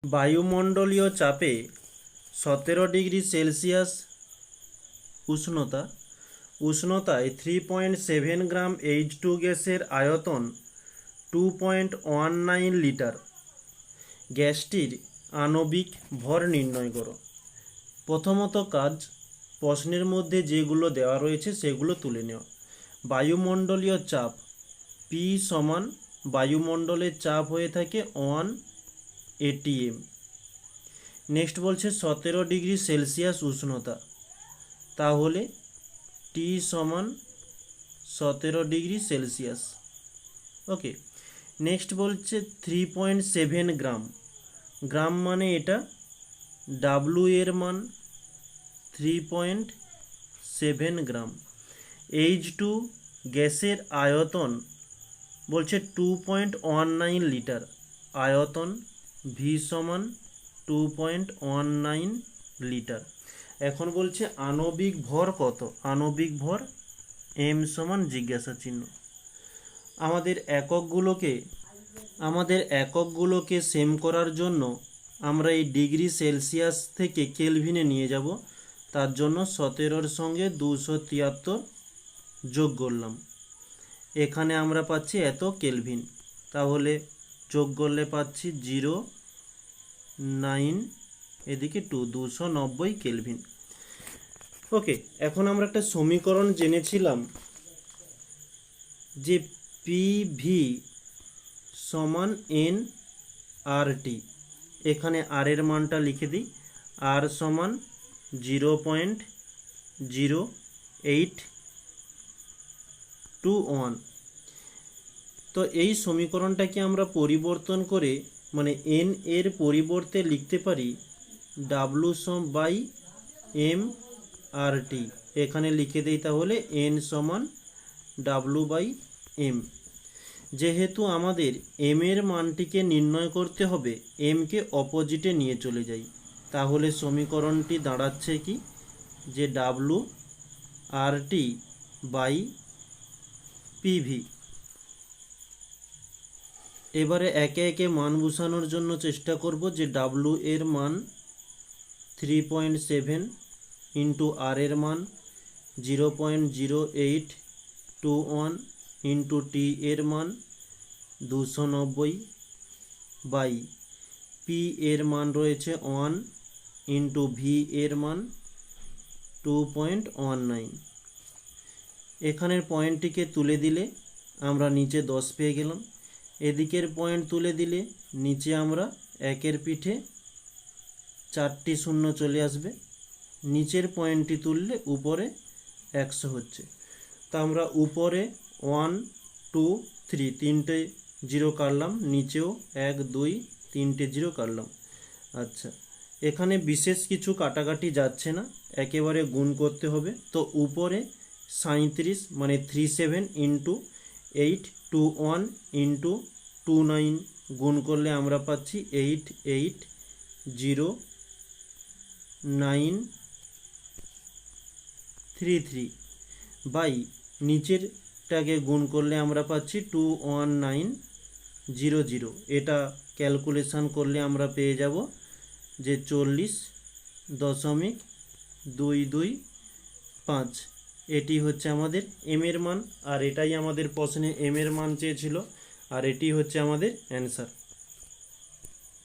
বায়ুমণ্ডলীয় চাপে 17 degree Celsius উষ্ণতায় 3.7 গ্রাম H2 গ্যাসের আয়তন 2.19 লিটার। গ্যাসটির আণবিক ভর নির্ণয় করো। প্রথমত কাজ, প্রশ্নের মধ্যে যেগুলো দেওয়া রয়েছে সেগুলো তুলে নেওয়া। বায়ুমণ্ডলীয় চাপ P সমান বায়ুমণ্ডলের চাপ হয়ে থাকে 1 atm। নেক্সট বলছে 17 ডিগ্রি সেলসিয়াস উষ্ণতা, তাহলে T সমান 17 ডিগ্রি সেলসিয়াস। ওকে, নেক্সট বলছে 3.7 গ্রাম। গ্রাম মানে এটা W এর মান 3.7 গ্রাম। H2 গ্যাসের আয়তন বলছে 2.19 লিটার। আয়তন V সমান 2.19 লিটার। এখন বলছে আণবিক ভর কত? আণবিক ভর M সমান জিজ্ঞাসা চিহ্ন। আমাদের এককগুলোকে সেম করার জন্য আমরা এই ডিগ্রি সেলসিয়াস থেকে কেলভিনে নিয়ে যাব। তার জন্য 17-র সঙ্গে 273 যোগ করলাম। এখানে আমরা পাচ্ছি এত কেলভিন, তাহলে যোগ করলে পাচ্ছি 0.9, এদিকে 290 কেলভিন। ওকে, এখন আমরা একটা সমীকরণ জেনেছিলাম যে পিভি সমান এন আর টি। এখানে আর এর মানটা লিখে দিই। আর সমান 0.0821। তো এই সমীকরণটাকে আমরা পরিবর্তন করে মানে এন এর পরিবর্তে লিখতে পারি ডাব্লু সম বাই এম আর টি। এখানে লিখে দিই তাহলে এন সমান ডাব্লু বাই এম। যেহেতু আমাদের এম এর মানটিকে নির্ণয় করতে হবে, এমকে অপোজিটে নিয়ে চলে যাই, তাহলে সমীকরণটি দাঁড়াচ্ছে কি যে W R T by PV. এবারে একে একে মান বসানোর জন্য চেষ্টা করব যে ডাব্লু এর মান 3.7 ইন্টু আর এর মান 0.0821 ইন্টু টি এর মান 290 বাই পি এর মান রয়েছে 1 ইন্টু ভি এর মান 2.19। এখানের পয়েন্টটিকে তুলে দিলে আমরা নিচে 10 পেয়ে গেলাম। এদিকের পয়েন্ট তুলে দিলে নিচে আমরা একের পিঠে 4টি শূন্য চলে আসবে। নিচের পয়েন্টটি তুললে উপরে 100 হচ্ছে। তা আমরা উপরে 1 2 3 তিনটে জিরো কাটলাম, নিচেও 1 2 3টে জিরো কাটলাম। আচ্ছা, এখানে বিশেষ কিছু কাটাকাটি যাচ্ছে না, একেবারে গুণ করতে হবে। তো উপরে 37 মানে 37 ইন্টু 821 ইন্টু 29 গুণ করলে আমরা পাচ্ছি 880,933 বাই নিচেরটাকে গুণ করলে আমরা পাচ্ছি 21900। এটা ক্যালকুলেশন করলে আমরা পেয়ে যাব যে 40.225। এটি হচ্ছে আমাদের এম এর মান, আর এটাই আমাদের প্রশ্নে এম এর মান চেয়েছিল, আর এটি হচ্ছে আমাদের অ্যান্সার।